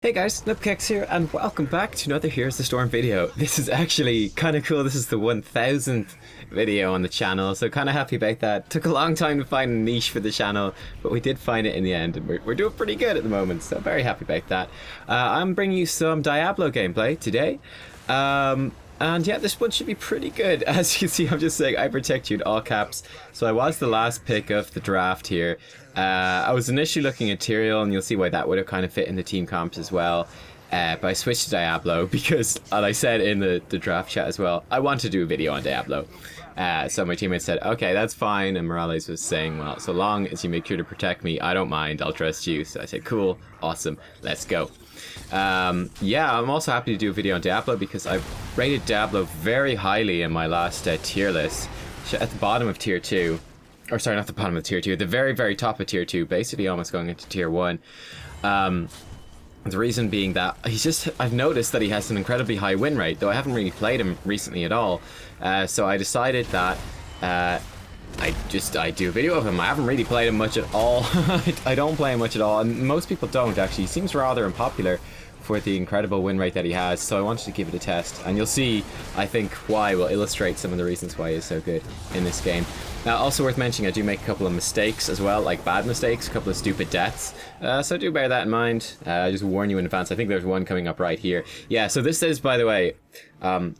Hey guys, Nubkeks here, and welcome back to another Here's the Storm video. This is actually kind of cool. This is the 1000th video on the channel, so kind of happy about that. Took a long time to find a niche for the channel, but we did find it in the end, and we're doing pretty good at the moment, so very happy about that. I'm bringing you some Diablo gameplay today. And yeah, this one should be pretty good. As you can see, I'm just saying I protect you in all caps. So I was the last pick of the draft here. I was initially looking at Tyrael, and you'll see why that would have kind of fit in the team comps as well. But I switched to Diablo because, and I said in the draft chat as well, I want to do a video on Diablo. So my teammates said, okay, that's fine. And Morales was saying, well, so long as you make sure to protect me, I don't mind, I'll trust you. So I said, cool, awesome, let's go. Yeah, I'm also happy to do a video on Diablo because I've rated Diablo very highly in my last tier list. At the bottom of tier 2, or sorry, not the bottom of tier 2, at the very, very top of tier 2, basically almost going into tier 1. The reason being that I've noticed that he has an incredibly high win rate, though I haven't really played him recently at all. So I decided that I do a video of him. I haven't really played him much at all. I don't play him much at all, and most people don't actually. He seems rather unpopular for the incredible win rate that he has, so I wanted to give it a test, and you'll see, I think, why will illustrate some of the reasons why he's so good in this game. Now, also worth mentioning, I do make a couple of mistakes as well, like bad mistakes, a couple of stupid deaths, so do bear that in mind. I just warn you in advance. I think there's one coming up right here. Yeah, so this is, by the way,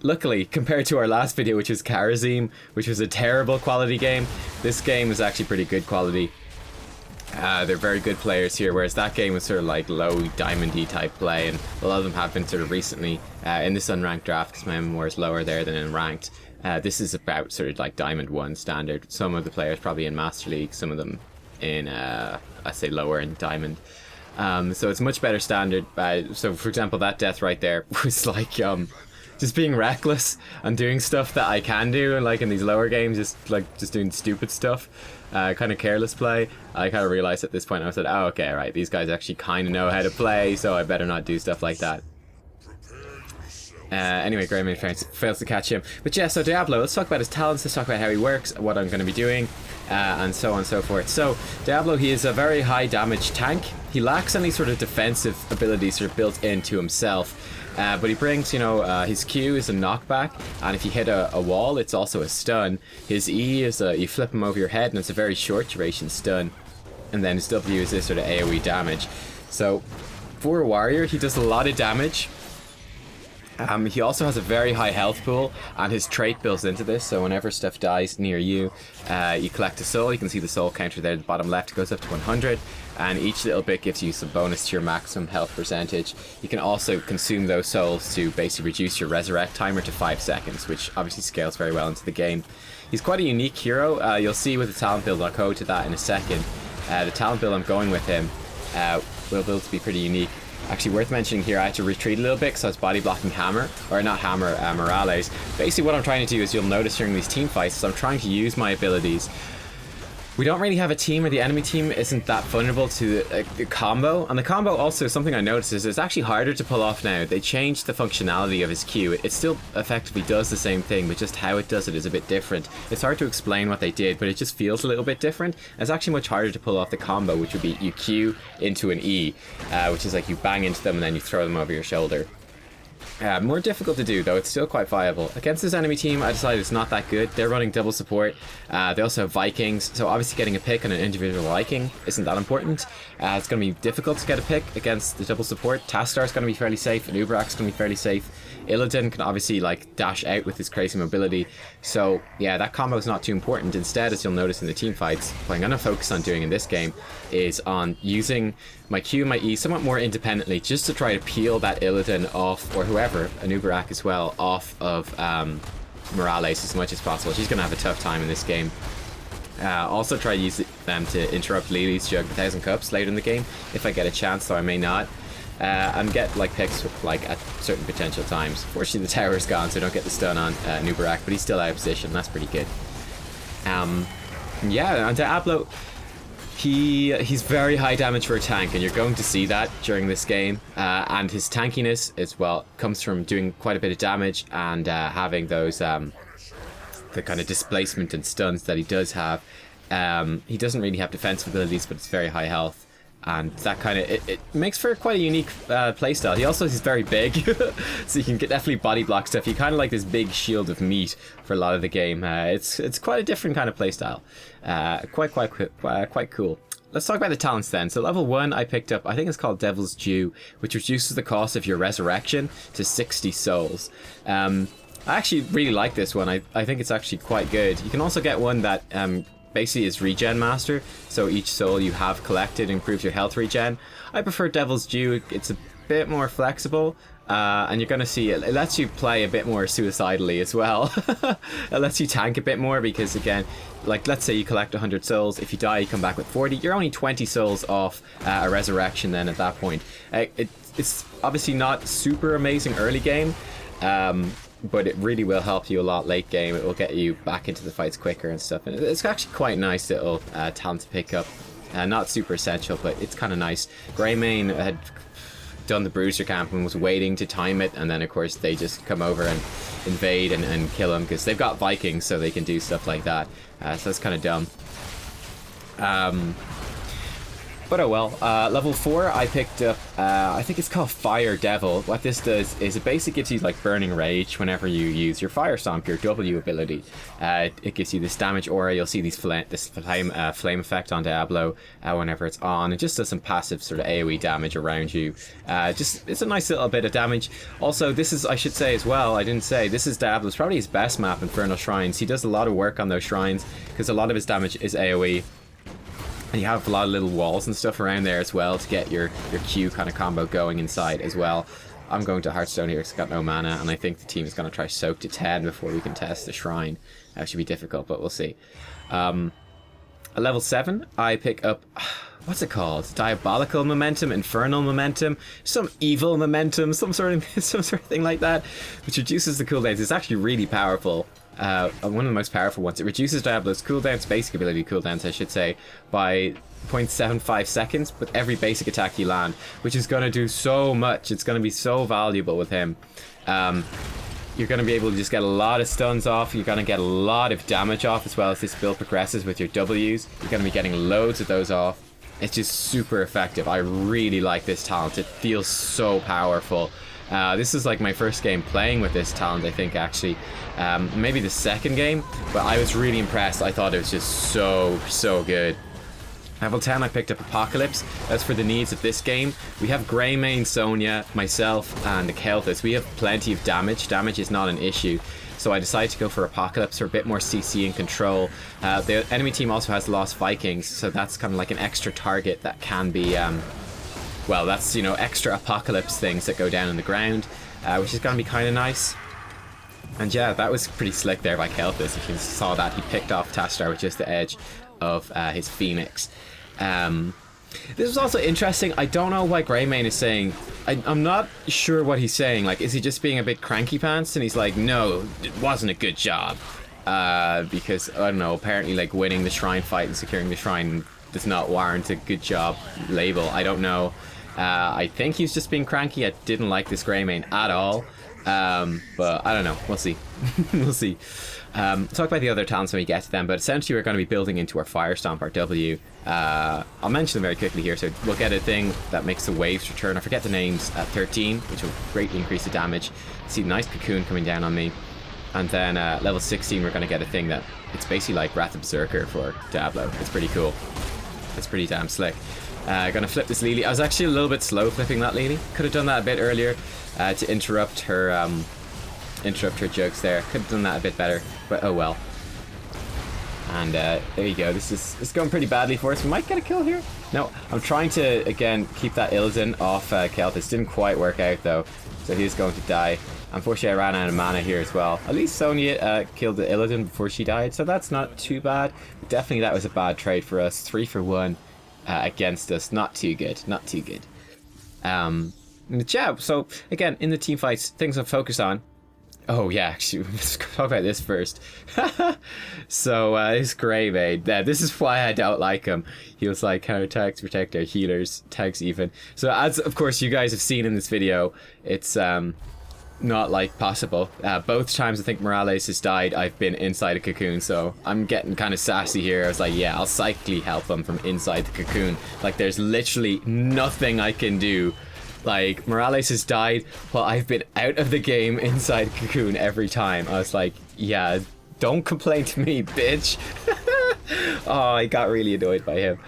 luckily, compared to our last video, which was Karazim, which was a terrible quality game, this game is actually pretty good quality. They're very good players here, whereas that game was sort of like low diamond-y type play, and a lot of them have been sort of recently in this unranked draft because my MMR is lower there than in ranked. This is about sort of like Diamond 1 standard. Some of the players probably in Master League, some of them in, I say lower in Diamond. So it's much better standard. So for example, that death right there was like just being reckless and doing stuff that I can do, and like in these lower games, just doing stupid stuff. Kind of careless play. I kind of realized at this point, I said, oh, okay, right, these guys actually kind of know how to play, so I better not do stuff like that. Anyway, Greyman fails to catch him. But yeah, so Diablo, let's talk about his talents, let's talk about how he works, what I'm going to be doing, and so on and so forth. So, Diablo, he is a very high damage tank. He lacks any sort of defensive abilities sort of built into himself. But he brings, his Q is a knockback, and if you hit a wall, it's also a stun. His E is you flip him over your head, and it's a very short duration stun. And then his W is this sort of AoE damage. So, for a warrior, he does a lot of damage. He also has a very high health pool, and his trait builds into this, so whenever stuff dies near you, you collect a soul. You can see the soul counter there at the bottom left. It goes up to 100, and each little bit gives you some bonus to your maximum health percentage. You can also consume those souls to basically reduce your resurrect timer to 5 seconds, which obviously scales very well into the game. He's quite a unique hero. You'll see with the talent build, I'll go to that in a second. The talent build I'm going with him will build to be pretty unique. Actually, worth mentioning here, I had to retreat a little bit because I was body blocking Morales. Basically, what I'm trying to do is, you'll notice during these team fights, is I'm trying to use my abilities. We don't really have a team, or the enemy team isn't that vulnerable to the combo. And the combo also, something I noticed is it's actually harder to pull off now. They changed the functionality of his Q. It still effectively does the same thing, but just how it does it is a bit different. It's hard to explain what they did, but it just feels a little bit different. It's actually much harder to pull off the combo, which would be you Q into an E, which is like you bang into them and then you throw them over your shoulder. More difficult to do, though. It's still quite viable. Against this enemy team, I decided it's not that good. They're running double support. They also have Vikings, so obviously getting a pick on an individual Viking isn't that important. It's going to be difficult to get a pick against the double support. Tastar's going to be fairly safe, and Ubrak's going to be fairly safe. Illidan can obviously like dash out with his crazy mobility, so yeah, that combo is not too important. Instead, as you'll notice in the team fights, what I'm going to focus on doing in this game is on using my Q and my E somewhat more independently, just to try to peel that Illidan off, or whoever, an Ubrak as well, off of Morales as much as possible. She's going to have a tough time in this game. Also try to use them to interrupt Lily's Jug 1000 Cups later in the game, if I get a chance, though I may not. And get like picks like at certain potential times. Fortunately, the tower is gone, so I don't get the stun on Nubkeks, but he's still out of position. That's pretty good. Yeah, on Diablo, he's very high damage for a tank, and you're going to see that during this game. And his tankiness as well comes from doing quite a bit of damage and having those the kind of displacement and stuns that he does have. He doesn't really have defensive abilities, but it's very high health. And that kind of it makes for quite a unique playstyle. He also is very big, so you can definitely body block stuff. You kind of like this big shield of meat for a lot of the game. It's quite a different kind of playstyle. Quite cool. Let's talk about the talents then. So level 1 I picked up, I think it's called Devil's Due, which reduces the cost of your resurrection to 60 souls. I actually really like this one. I think it's actually quite good. You can also get one that basically is regen master, so each soul you have collected improves your health regen. I prefer Devil's Due. It's a bit more flexible, and you're gonna see it lets you play a bit more suicidally as well. It lets you tank a bit more because, again, like let's say you collect 100 souls, if you die you come back with 40, you're only 20 souls off a resurrection then at that point. It's obviously not super amazing early game, but it really will help you a lot late game. It will get you back into the fights quicker and stuff. And it's actually quite nice little talent to pick up. Not super essential, but it's kind of nice. Greymane had done the Bruiser camp and was waiting to time it, and then of course they just come over and invade and kill him because they've got Vikings, so they can do stuff like that. So that's kind of dumb. But oh well. Level 4 I picked up, I think it's called Fire Devil. What this does is it basically gives you like Burning Rage whenever you use your Fire Stomp, your W ability. It gives you this damage aura. You'll see this flame effect on Diablo whenever it's on. It just does some passive sort of AoE damage around you. It's a nice little bit of damage. Also, this is, I should say as well, I didn't say, this is Diablo's probably his best map, Infernal Shrines. He does a lot of work on those shrines because a lot of his damage is AoE. And you have a lot of little walls and stuff around there as well to get your Q kind of combo going inside as well. I'm going to Hearthstone here because I've got no mana, and I think the team is going to try Soak to 10 before we can test the Shrine. That should be difficult, but we'll see. At level 7, I pick up... What's it called? Diabolical Momentum, Infernal Momentum, some Evil Momentum, some sort of thing like that, which reduces the cooldowns. It's actually really powerful. One of the most powerful ones. It reduces Diablo's cooldowns, basic ability cooldowns I should say, by 0.75 seconds with every basic attack you land, which is going to do so much. It's going to be so valuable with him. You're going to be able to just get a lot of stuns off. You're going to get a lot of damage off as well as this build progresses with your Ws. You're going to be getting loads of those off. It's just super effective. I really like this talent. It feels so powerful. This is like my first game playing with this talent, I think, actually. Maybe the second game, but I was really impressed. I thought it was just so good. Level 10, I picked up Apocalypse. That's for the needs of this game. We have Greymane, Sonya, myself, and the Kelthus. We have plenty of damage. Damage is not an issue. So I decided to go for Apocalypse for a bit more CC and control. The enemy team also has Lost Vikings, so that's kind of like an extra target that can be... well, that's, you know, extra Apocalypse things that go down in the ground, which is going to be kind of nice. And yeah, that was pretty slick there by Kelthus. If you saw that, he picked off Tastar with just the edge of his Phoenix. This was also interesting. I don't know why Greymane is saying... I'm not sure what he's saying. Like, is he just being a bit cranky pants? And he's like, no, it wasn't a good job. Because, I don't know, apparently like winning the Shrine fight and securing the Shrine does not warrant a good job label. I don't know. I think he's just being cranky. I didn't like this Greymane at all. But I don't know. We'll see. We'll see. Talk about the other talents when we get to them, but essentially we're going to be building into our Fire Stomp, our W. I'll mention them very quickly here. So we'll get a thing that makes the waves return. I forget the names at 13, which will greatly increase the damage. See, nice cocoon coming down on me. And then level 16, we're going to get a thing that it's basically like Wrath of Berserker for Diablo. It's pretty cool. It's pretty damn slick. Gonna flip this Lily. I was actually a little bit slow flipping that Lily. Could have done that a bit earlier to interrupt her jokes there. Could have done that a bit better, but oh well. And there you go. This is going pretty badly for us. We might get a kill here. No, I'm trying to again keep that Illidan off Kelthus. Didn't quite work out though, so he's going to die. Unfortunately, I ran out of mana here as well. At least Sonya killed the Illidan before she died, so that's not too bad. But definitely that was a bad trade for us. 3 for 1 against us. Not too good. Not too good. Yeah, so again, in the team fights, things I'm focused on. Oh yeah, actually, let's talk about this first. So, this Greymane, this is why I don't like him. He was like, counter tags, protect our healers, tags even. So as, of course, you guys have seen in this video, it's, not like possible. Both times I think Morales has died, I've been inside a cocoon, so I'm getting kind of sassy here. I was like, yeah, I'll psychically help him from inside the cocoon. Like, there's literally nothing I can do. Like, Morales has died while I've been out of the game inside a cocoon every time. I was like, yeah, don't complain to me, bitch. Oh, I got really annoyed by him.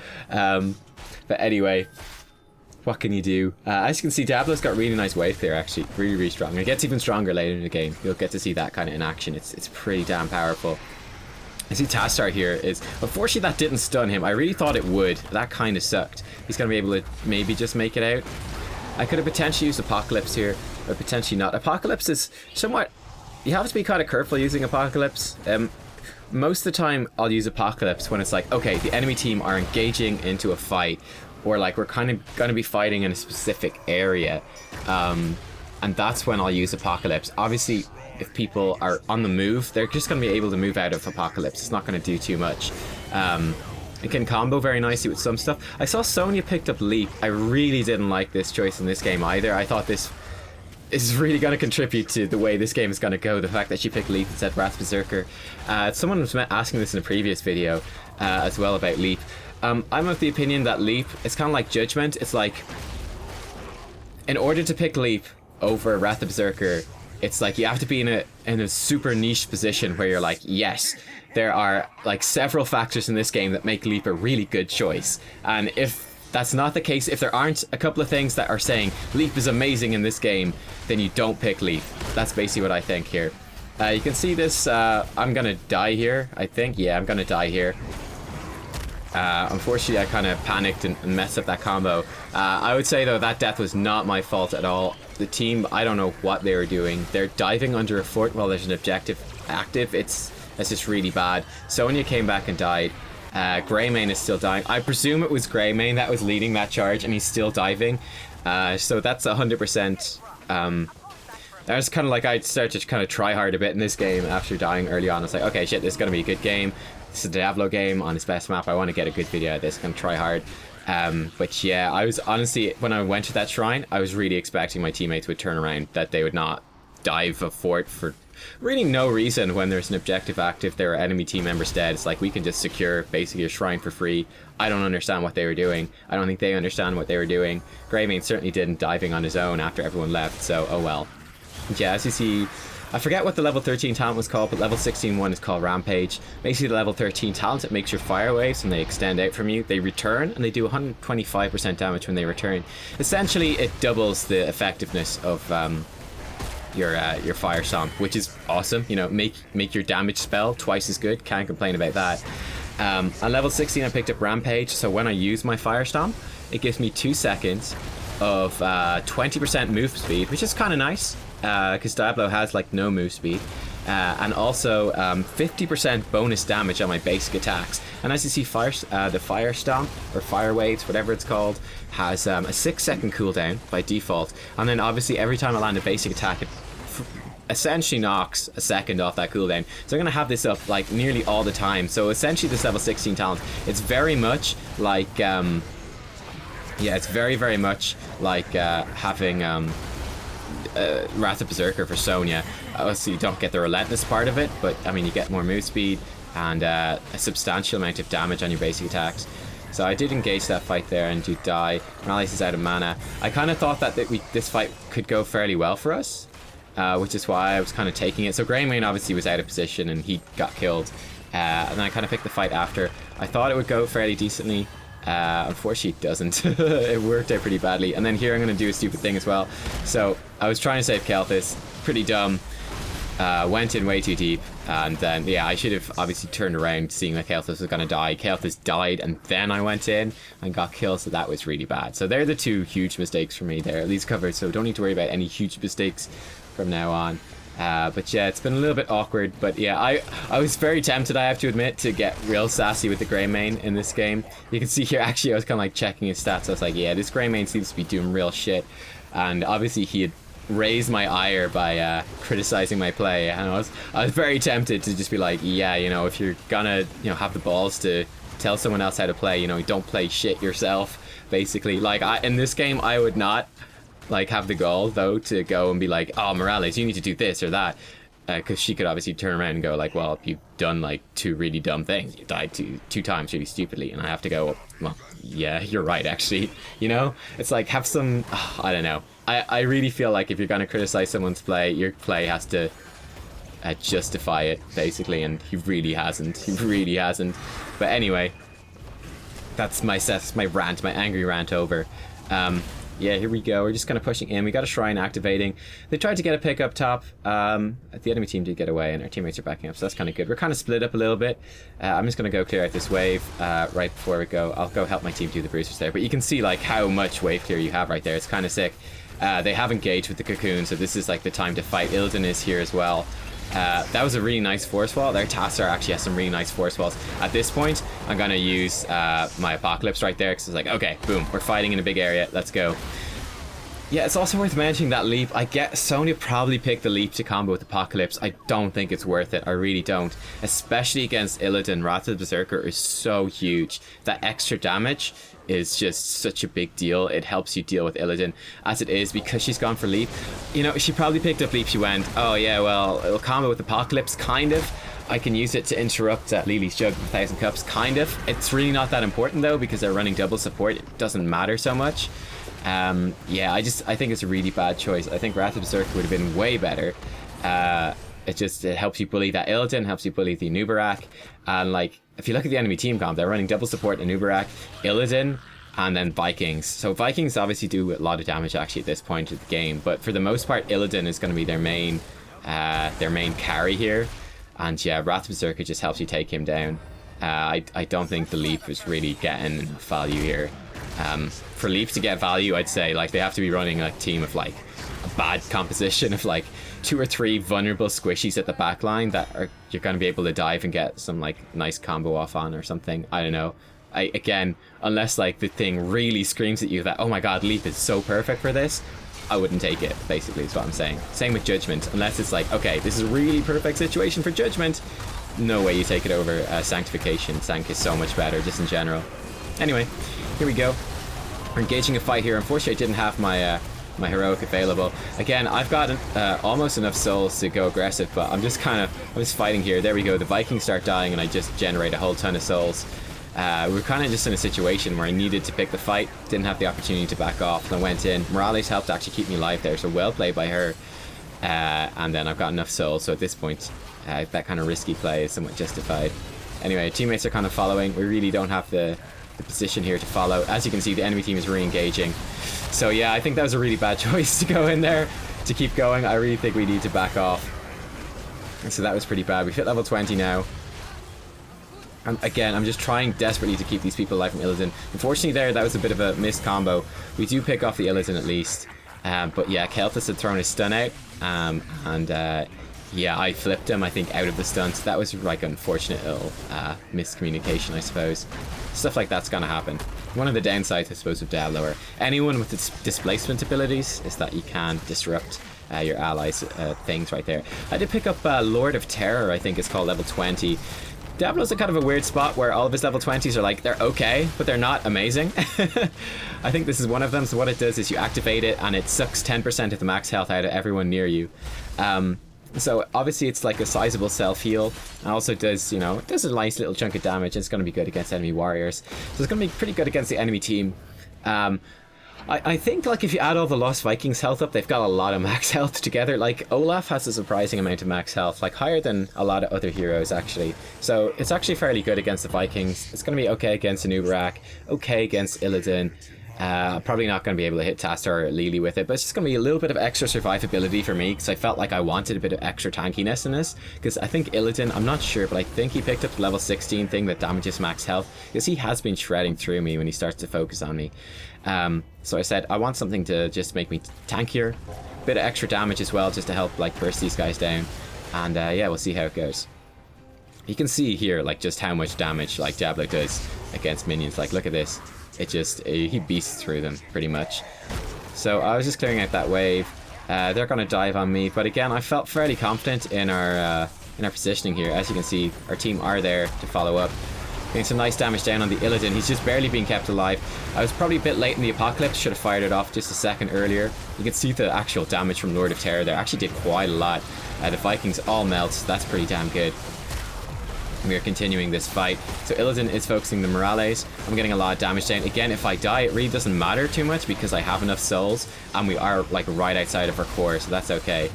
But anyway, what can you do? As you can see, Diablo's got really nice wave clear, actually. Really, really strong. And it gets even stronger later in the game. You'll get to see that kind of in action. It's pretty damn powerful. I see Tastar here is... Unfortunately, that didn't stun him. I really thought it would. That kind of sucked. He's going to be able to maybe just make it out. I could have potentially used Apocalypse here, or potentially not. Apocalypse is somewhat... You have to be kind of careful using Apocalypse. Most of the time, I'll use Apocalypse when it's like, okay, the enemy team are engaging into a fight, or like we're kind of going to be fighting in a specific area, and that's when I'll use Apocalypse. Obviously, if people are on the move, they're just going to be able to move out of Apocalypse. It's not going to do too much. It can combo very nicely with some stuff. I saw Sonya picked up Leap. I really didn't like this choice in this game either. I thought this is really going to contribute to the way this game is going to go. The fact that she picked Leap instead of Wrath Berserker. Someone was asking this in a previous video as well about Leap. I'm of the opinion that Leap, it's kind of like Judgment. It's like, in order to pick Leap over Wrath Berserker, it's like you have to be in a super niche position where you're like, yes, there are like several factors in this game that make Leap a really good choice. And if that's not the case, if there aren't a couple of things that are saying Leap is amazing in this game, then you don't pick Leap. That's basically what I think here. You can see this, I'm gonna die here, I think. Yeah, I'm gonna die here. Unfortunately, I kind of panicked and messed up that combo. I would say, though, that death was not my fault at all. The team, I don't know what they were doing. They're diving under a fort while there's an objective active. That's just really bad. Sonya came back and died. Greymane is still dying. I presume it was Greymane that was leading that charge, and he's still diving. So that's 100%. I was kind of like, I started to kind of try hard a bit in this game after dying early on. I was like, okay, shit, this is going to be a good game. This is a Diablo game on its best map. I want to get a good video of this. I'm going to try hard. But yeah, I was honestly, when I went to that shrine, I was really expecting my teammates would turn around, that they would not dive a fort for really no reason when there's an objective active. There are enemy team members dead. It's like, we can just secure basically a shrine for free. I don't understand what they were doing. I don't think they understand what they were doing. Greymane certainly didn't, diving on his own after everyone left, so oh well. Yeah, as you see, I forget what the level 13 talent was called, but level 16 one is called Rampage. Basically, the level 13 talent, it makes your fire waves, when they extend out from you, they return, and they do 125% damage when they return. Essentially, it doubles the effectiveness of your fire stomp, which is awesome. You know, make your damage spell twice as good. Can't complain about that. On level 16, I picked up Rampage, so when I use my fire stomp, it gives me 2 seconds of 20% move speed, which is kind of nice. Because Diablo has like no move speed, and also 50% bonus damage on my basic attacks. And as you see, the fire stomp or fire waves, whatever it's called, has a 6-second cooldown by default. And then obviously every time I land a basic attack, it essentially knocks a second off that cooldown. So I'm gonna have this up like nearly all the time. So essentially, this level 16 talent, it's very much like yeah, it's very much like having Wrath of Berserker for Sonya. Obviously you don't get the relentless part of it, but I mean, you get more move speed and a substantial amount of damage on your basic attacks. So I did engage that fight there and do die. Morales is out of mana. I kind of thought that this fight could go fairly well for us, which is why I was kind of taking it. So Greymane obviously was out of position and he got killed, and then I kind of picked the fight after. I thought it would go fairly decently. Unfortunately it doesn't. It worked out pretty badly. And then here I'm going to do a stupid thing as well. So I was trying to save Kelthus, pretty dumb, went in way too deep, and then yeah, I should have obviously turned around seeing that Kelthus was going to die. Kelthus died and then I went in and got killed, so that was really bad. So they're the two huge mistakes for me there, at least covered, so don't need to worry about any huge mistakes from now on. But yeah, it's been a little bit awkward, but yeah, I was very tempted, I have to admit, to get real sassy with the Greymane in this game. You can see here, actually, I was kind of like checking his stats. I was like, yeah, this Greymane seems to be doing real shit. And obviously he had raised my ire by criticizing my play, and I was very tempted to just be like, yeah, you know, if you're gonna, you know, have the balls to tell someone else how to play, you know, don't play shit yourself, basically. Like, in this game, I would not like have the gall though to go and be like, oh, Morales, you need to do this or that, because she could obviously turn around and go like, well, you've done like 2 really dumb things. You died two times really stupidly, and I have to go, well, yeah, you're right, actually. You know, it's like, have some, I don't know. I really feel like if you're going to criticize someone's play, your play has to justify it, basically, and he really hasn't. He really hasn't. But anyway, that's my rant, my angry rant over. Yeah, here we go. We're just kind of pushing in. We got a shrine activating. They tried to get a pick up top. The enemy team did get away, and our teammates are backing up, so that's kind of good. We're kind of split up a little bit. I'm just going to go clear out this wave right before we go. I'll go help my team do the bruisers there. But you can see like how much wave clear you have right there. It's kind of sick. They have engaged with the cocoon, so this is like the time to fight. Illidan is here as well. That was a really nice force wall. Their Tassar actually has some really nice force walls. At this point, I'm going to use my Apocalypse right there, because it's like, okay, boom, we're fighting in a big area. Let's go. Yeah, it's also worth mentioning that leap. I get Sonya probably picked the leap to combo with Apocalypse. I don't think it's worth it. I really don't. Especially against Illidan. Wrath of the Berserker is so huge. That extra damage is just such a big deal. It helps you deal with Illidan. As it is, because she's gone for leap, you know, she probably picked up leap. She went, oh yeah, well, it'll combo with Apocalypse, kind of. I can use it to interrupt Lily's Jug of 1,000 Cups, kind of. It's really not that important though, because they're running double support. It doesn't matter so much. Yeah, I think it's a really bad choice. I think Wrath of Berserker would have been way better. It helps you bully that Illidan, helps you bully the Nubarak, and like, if you look at the enemy team comp, they're running double support and Nubarak, Illidan, and then Vikings. So Vikings obviously do a lot of damage actually at this point of the game, but for the most part, Illidan is going to be their main carry here. And yeah, Wrath of Berserker just helps you take him down. I don't think the leap is really getting enough value here. For leap to get value, I'd say like they have to be running a team of like a bad composition of like 2 or 3 vulnerable squishies at the back line that you're going to be able to dive and get some like nice combo off on or something. I don't know. Again, unless like the thing really screams at you that, oh my god, leap is so perfect for this, I wouldn't take it, basically is what I'm saying. Same with Judgment. Unless it's like, okay, this is a really perfect situation for Judgment, no way you take it over Sanctification. Sank is so much better just in general. Anyway, here we go. We're engaging a fight here. Unfortunately, I didn't have my my heroic available. Again, I've got almost enough souls to go aggressive, but I'm just fighting here. There we go. The Vikings start dying, and I just generate a whole ton of souls. We're kind of just in a situation where I needed to pick the fight, didn't have the opportunity to back off, and I went in. Morales helped actually keep me alive there, so well played by her. And then I've got enough souls, so at this point, that kind of risky play is somewhat justified. Anyway, teammates are kind of following. We really don't have the position here to follow. As you can see, the enemy team is re-engaging. So yeah, I think that was a really bad choice to go in there, to keep going. I really think we need to back off. And so that was pretty bad. We've hit level 20 now. And again, I'm just trying desperately to keep these people alive from Illidan. Unfortunately there, that was a bit of a missed combo. We do pick off the Illidan at least. But yeah, Kelthus had thrown his stun out. Yeah, I flipped him, I think, out of the stun. So that was like unfortunate little miscommunication, I suppose. Stuff like that's gonna happen. One of the downsides, I suppose, of Diablo, or anyone with its displacement abilities, is that you can disrupt your allies' things right there. I did pick up Lord of Terror, I think it's called, level 20. Diablo's a kind of a weird spot where all of his level 20s are like, they're okay, but they're not amazing. I think this is one of them. So what it does is you activate it and it sucks 10% of the max health out of everyone near you. So obviously it's like a sizable self-heal, and also does, you know, it does a nice little chunk of damage. It's going to be good against enemy warriors. So it's going to be pretty good against the enemy team. I think like if you add all the Lost Vikings health up, they've got a lot of max health together. Like Olaf has a surprising amount of max health, like higher than a lot of other heroes actually. So it's actually fairly good against the Vikings. It's going to be okay against Nubarak, okay against Illidan. Probably not going to be able to hit Tastar or Lili with it, but it's just going to be a little bit of extra survivability for me, because I felt like I wanted a bit of extra tankiness in this, because I think Illidan, I'm not sure, but I think he picked up the level 16 thing that damages max health, because he has been shredding through me when he starts to focus on me. So I said I want something to just make me tankier, a bit of extra damage as well, just to help like burst these guys down, and yeah, we'll see how it goes. You can see here like just how much damage like Diablo does against minions. Like look at this. It just, he beasts through them pretty much. So I was just clearing out that wave. They're going to dive on me, but again, I felt fairly confident in our positioning here. As you can see, our team are there to follow up. Getting some nice damage down on the Illidan. He's just barely being kept alive. I was probably a bit late in the Apocalypse. Should have fired it off just a second earlier. You can see the actual damage from Lord of Terror there. Actually did quite a lot. The Vikings all melt. So that's pretty damn good. We are continuing this fight. So Illidan is focusing the Morales. I'm getting a lot of damage down. Again, if I die, it really doesn't matter too much because I have enough souls. And we are like right outside of our core, so that's okay.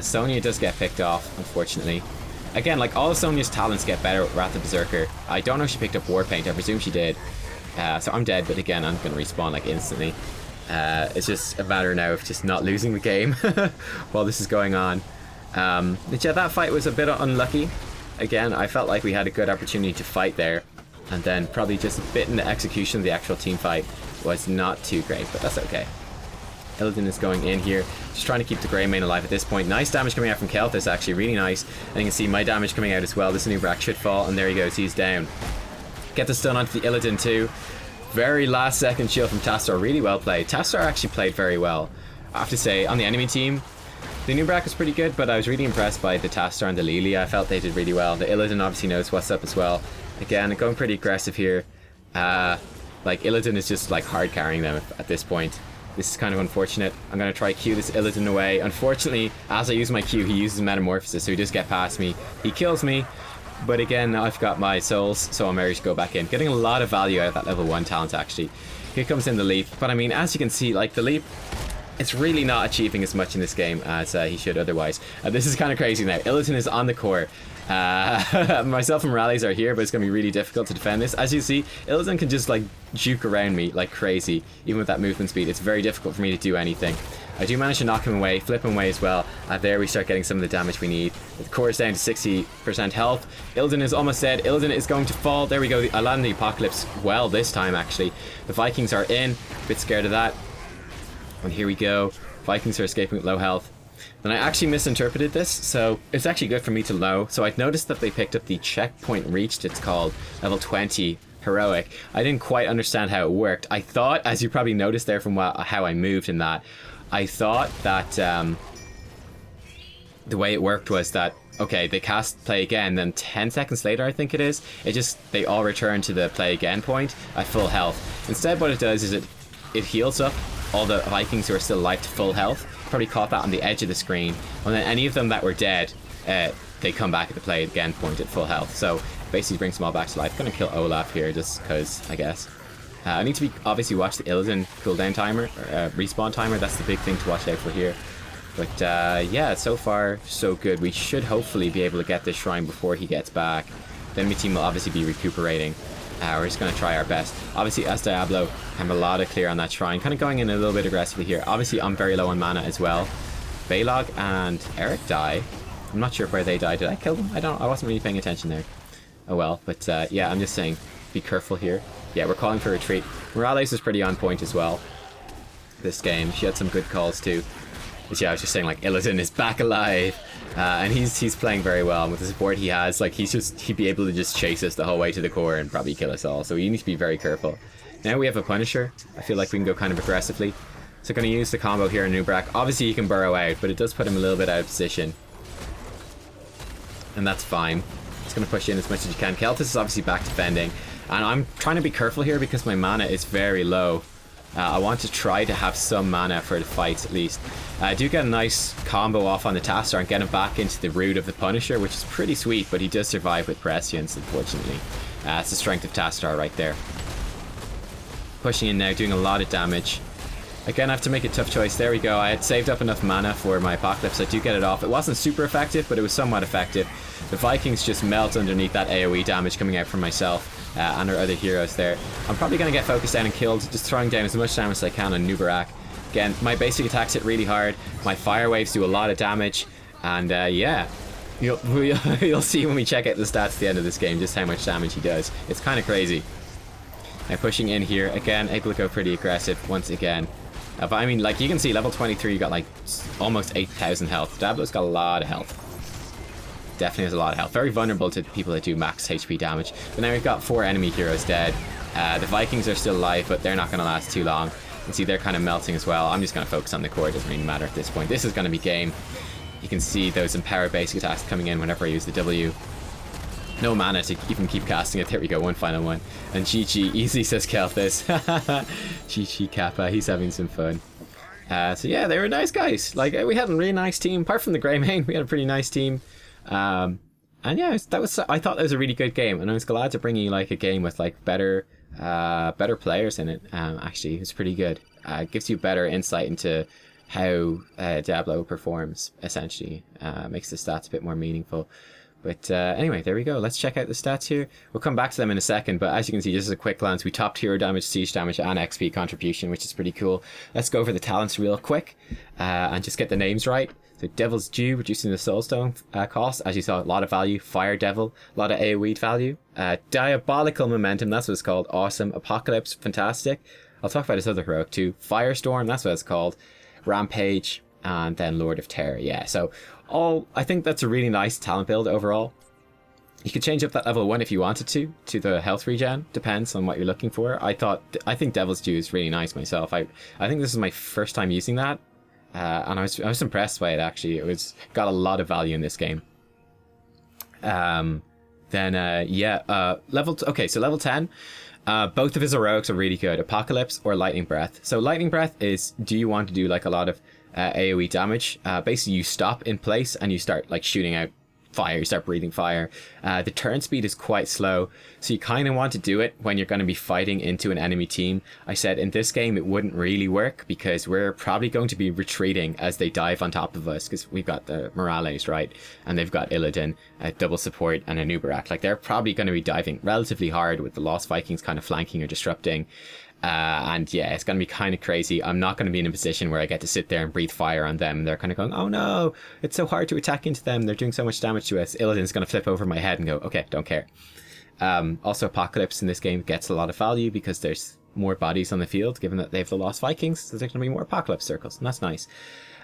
Sonya does get picked off, unfortunately. Again, like all of Sonya's talents get better with Wrath of Berserker. I don't know if she picked up Warpaint. I presume she did. So I'm dead, but again, I'm going to respawn like instantly. It's just a matter now of just not losing the game while this is going on. But yeah, that fight was a bit unlucky. Again, I felt like we had a good opportunity to fight there. And then probably just a bit in the execution of the actual team fight was not too great, but that's okay. Illidan is going in here, just trying to keep the Grey Mane alive at this point. Nice damage coming out from Kelthus, actually, really nice. And you can see my damage coming out as well. This Nubkeks should fall, and there he goes, he's down. Get the stun onto the Illidan too. Very last second shield from Tastar, really well played. Tastar actually played very well. I have to say, on the enemy team, the Nubkeks was pretty good, but I was really impressed by the Tastar and the Lily. I felt they did really well. The Illidan obviously knows what's up as well. Again, going pretty aggressive here. Like, Illidan is just like hard carrying them at this point. This is kind of unfortunate. I'm going to try Q this Illidan away. Unfortunately, as I use my Q, he uses Metamorphosis, so he does get past me. He kills me, but again, I've got my souls, so I'm ready to go back in. Getting a lot of value out of that level 1 talent, actually. Here comes in the Leap, but I mean, as you can see, like, the Leap, it's really not achieving as much in this game as he should otherwise. This is kind of crazy now. Illidan is on the core. Myself and Morales are here, but it's going to be really difficult to defend this. As you see, Illidan can just like juke around me like crazy, even with that movement speed. It's very difficult for me to do anything. I do manage to knock him away, flip him away as well. There we start getting some of the damage we need. The core is down to 60% health. Illidan is almost dead. Illidan is going to fall. There we go. I landed the Apocalypse well this time, actually. The Vikings are in. A bit scared of that. And here we go. Vikings are escaping with low health. Then I actually misinterpreted this, so it's actually good for me to know. So I'd noticed that they picked up the checkpoint reached, it's called, level 20 heroic. I didn't quite understand how it worked. I thought, as you probably noticed there from how I moved in that, I thought that the way it worked was that, okay, they cast play again, then 10 seconds later, I think it is, they all return to the play again point at full health. Instead, what it does is it heals up all the Vikings who are still alive to full health. Probably caught that on the edge of the screen. And then any of them that were dead, they come back at the play again point at full health. So basically brings them all back to life. Gonna kill Olaf here just because, I guess. I need to obviously watch the Illidan cooldown timer, or respawn timer. That's the big thing to watch out for here. But yeah, so far so good. We should hopefully be able to get this shrine before he gets back. The enemy team will obviously be recuperating. We're just going to try our best. Obviously, as Diablo, I'm a lot of clear on that shrine. Kind of going in a little bit aggressively here. Obviously, I'm very low on mana as well. Balog and Eric die. I'm not sure where they died. Did I kill them? I wasn't really paying attention there. Oh well. But yeah, I'm just saying, be careful here. Yeah, we're calling for retreat. Morales is pretty on point as well this game. She had some good calls too. But yeah, I was just saying, like, Illidan is back alive. And he's playing very well. And with the support he has, like, he'd be able to just chase us the whole way to the core and probably kill us all. So you need to be very careful. Now we have a Punisher. I feel like we can go kind of aggressively. So going to use the combo here in Nubkeks. Obviously he can burrow out, but it does put him a little bit out of position. And that's fine. Just going to push in as much as you can. Kelthus is obviously back defending. And I'm trying to be careful here because my mana is very low. I want to try to have some mana for the fights at least. I do get a nice combo off on the Tastar and get him back into the root of the Punisher, which is pretty sweet, but he does survive with Prescience, unfortunately. It's the strength of Tastar right there. Pushing in now, doing a lot of damage. Again, I have to make a tough choice. There we go. I had saved up enough mana for my Apocalypse. I do get it off. It wasn't super effective, but it was somewhat effective. The Vikings just melt underneath that AoE damage coming out from myself and our other heroes there. I'm probably going to get focused down and killed, just throwing down as much damage as I can on Nubkeks. Again, my basic attacks hit really hard. My fire waves do a lot of damage. And yeah, you'll see when we check out the stats at the end of this game just how much damage he does. It's kind of crazy. Now pushing in here, again, able to go pretty aggressive once again. But I mean, like, you can see level 23, you got like almost 8,000 health. Diablo's got a lot of health. Definitely has a lot of health. Very vulnerable to people that do max HP damage. But now we've got 4 enemy heroes dead. The Vikings are still alive, but they're not going to last too long. You can see they're kind of melting as well. I'm just going to focus on the core. It doesn't really matter at this point. This is going to be game. You can see those empowered basic attacks coming in whenever I use the W. No mana to even keep casting it. There we go, one final one. And GG, easy, says Kelthus. GG Kappa, he's having some fun. So yeah, they were nice guys. Like, we had a really nice team. Apart from the Grey Mane, we had a pretty nice team. And yeah, I thought that was a really good game. And I was glad to bring you like a game with like better players in it. Actually, it's pretty good. It gives you better insight into how Diablo performs, essentially. Makes the stats a bit more meaningful. But anyway, there we go. Let's check out the stats here. We'll come back to them in a second, but as you can see, just as a quick glance, we topped hero damage, siege damage, and XP contribution, which is pretty cool. Let's go over the talents real quick and just get the names right. So Devil's Dew, reducing the Soulstone cost. As you saw, a lot of value. Fire Devil, a lot of AoE value. Diabolical Momentum, that's what it's called. Awesome. Apocalypse, fantastic. I'll talk about this other heroic too. Firestorm, that's what it's called. Rampage, and then Lord of Terror. Yeah, so I think that's a really nice talent build overall. You could change up that level 1 if you wanted to the health regen. Depends on what you're looking for. I think Devil's Dew is really nice myself. I think this is my first time using that, and I was impressed by it actually. Got a lot of value in this game. Level so level 10. Both of his heroics are really good. Apocalypse or Lightning Breath. So Lightning Breath is, do you want to do like a lot of AoE damage? Basically you stop in place and you start like shooting out fire, you start breathing fire. The turn speed is quite slow, so you kind of want to do it when you're going to be fighting into an enemy team. I said in this game it wouldn't really work because we're probably going to be retreating as they dive on top of us, because we've got the Morales, right, and they've got Illidan, double support, and a Nubarak. Like, they're probably going to be diving relatively hard with the Lost Vikings kind of flanking or disrupting. And yeah, it's going to be kind of crazy. I'm not going to be in a position where I get to sit there and breathe fire on them. They're kind of going, oh no, it's so hard to attack into them. They're doing so much damage to us. Illidan's going to flip over my head and go, okay, don't care. Also, Apocalypse in this game gets a lot of value because there's more bodies on the field, given that they have the Lost Vikings. So there's going to be more Apocalypse circles, and that's nice.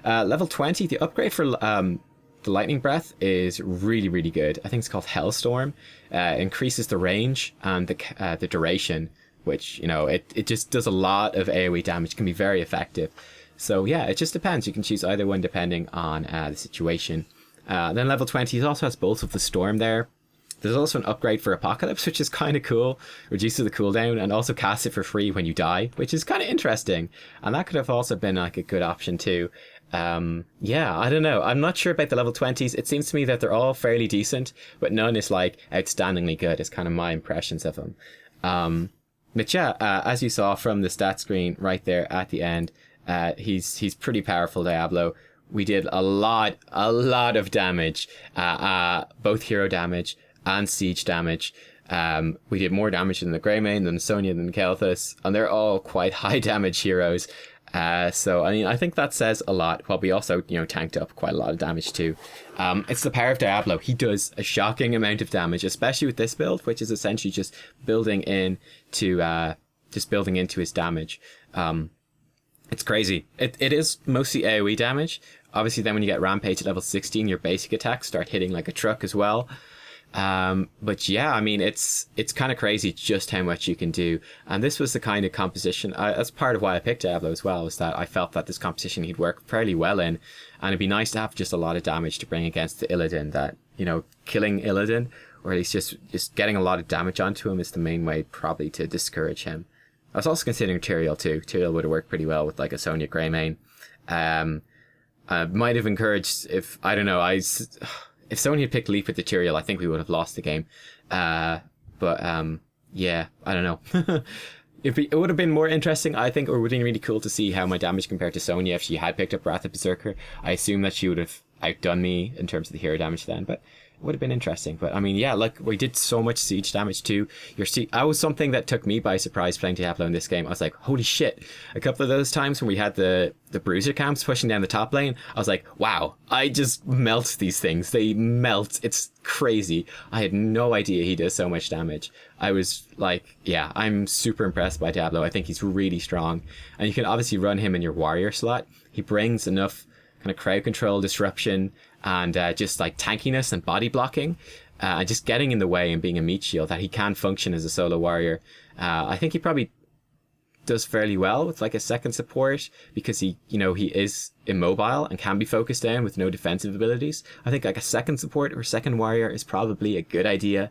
Level 20, the upgrade for the Lightning Breath is really, really good. I think it's called Hellstorm. Increases the range and the duration, which, you know, it just does a lot of AoE damage, can be very effective. So yeah, it just depends. You can choose either one depending on the situation. Then level 20 also has Bolts of the Storm there. There's also an upgrade for Apocalypse, which is kind of cool. Reduces the cooldown and also casts it for free when you die, which is kind of interesting. And that could have also been like a good option too. Yeah, I don't know. I'm not sure about the level 20s. It seems to me that they're all fairly decent, but none is like outstandingly good. Is kind of my impressions of them. But yeah, as you saw from the stat screen right there at the end, he's pretty powerful, Diablo. We did a lot of damage, both hero damage and siege damage. We did more damage than the Grey Mane, than Sonya, than Kelthus, and they're all quite high damage heroes. So I mean, I think that says a lot. Well, we also, you know, tanked up quite a lot of damage too. It's the power of Diablo. He does a shocking amount of damage, especially with this build, which is essentially just building into his damage. It's crazy. It is mostly AoE damage. Obviously, then when you get Rampage at level 16, your basic attacks start hitting like a truck as well. But yeah, I mean, it's kind of crazy just how much you can do. And this was the kind of composition, that's part of why I picked Diablo as well, was that I felt that this composition he'd work fairly well in. And it'd be nice to have just a lot of damage to bring against the Illidan, that, you know, killing Illidan, or at least just getting a lot of damage onto him is the main way probably to discourage him. I was also considering Tyrael too. Tyrael would have worked pretty well with like a Sonya Grey Mane. Might have encouraged, if Sonya had picked Leap with the Tyrael, I think we would have lost the game. Yeah, I don't know. It would have been more interesting, I think, or would have been really cool to see how my damage compared to Sonya if she had picked up Wrath of Berserker. I assume that she would have outdone me in terms of the hero damage then, but it would have been interesting. But I mean, yeah, like, we did so much siege damage too. I was something that took me by surprise playing Diablo in this game. I was like, holy shit. A couple of those times when we had the bruiser camps pushing down the top lane, I was like, wow, I just melt these things. They melt. It's crazy. I had no idea he does so much damage. I was like, yeah, I'm super impressed by Diablo. I think he's really strong. And you can obviously run him in your warrior slot. He brings enough kind of crowd control, disruption, and just like tankiness and body blocking, and just getting in the way and being a meat shield, that he can function as a solo warrior. I think he probably does fairly well with like a second support because he is immobile and can be focused down with no defensive abilities. I think like a second support or second warrior is probably a good idea.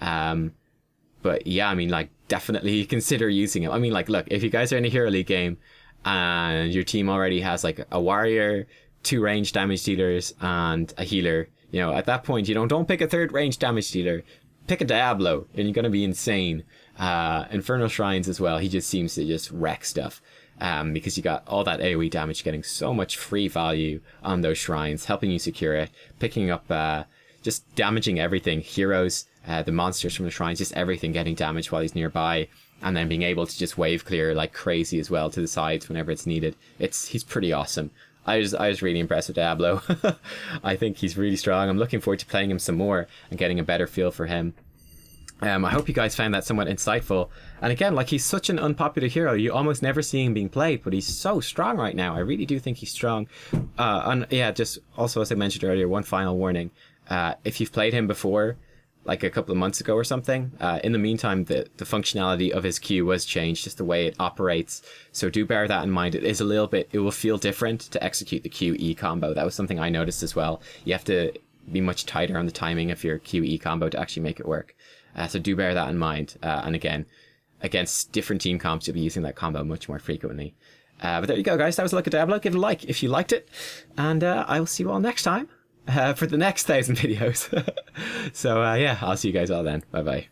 But yeah, I mean, like, definitely consider using him. I mean, like, look, if you guys are in a Hero League game and your team already has like a warrior, 2 range damage dealers, and a healer, at that point, don't pick a 3rd range damage dealer. Pick a Diablo, and you're going to be insane. Infernal Shrines as well. He just seems to just wreck stuff. Because you got all that AoE damage, getting so much free value on those shrines, helping you secure it, picking up, just damaging everything. Heroes, the monsters from the shrines, just everything getting damaged while he's nearby. And then being able to just wave clear like crazy as well to the sides whenever it's needed. He's pretty awesome. I was really impressed with Diablo. I think he's really strong. I'm looking forward to playing him some more and getting a better feel for him. I hope you guys found that somewhat insightful. And again, like, he's such an unpopular hero. You almost never see him being played, but he's so strong right now. I really do think he's strong. And yeah, just also, as I mentioned earlier, one final warning. If you've played him before, like a couple of months ago or something, in the meantime, the functionality of his Q was changed, just the way it operates. So do bear that in mind. It will feel different to execute the QE combo. That was something I noticed as well. You have to be much tighter on the timing of your QE combo to actually make it work. So do bear that in mind. And again, against different team comps, you'll be using that combo much more frequently. But there you go, guys. That was a look at Diablo. Give it a like if you liked it. And I will see you all next time for the next 1,000 videos. So yeah, I'll see you guys all then. Bye bye.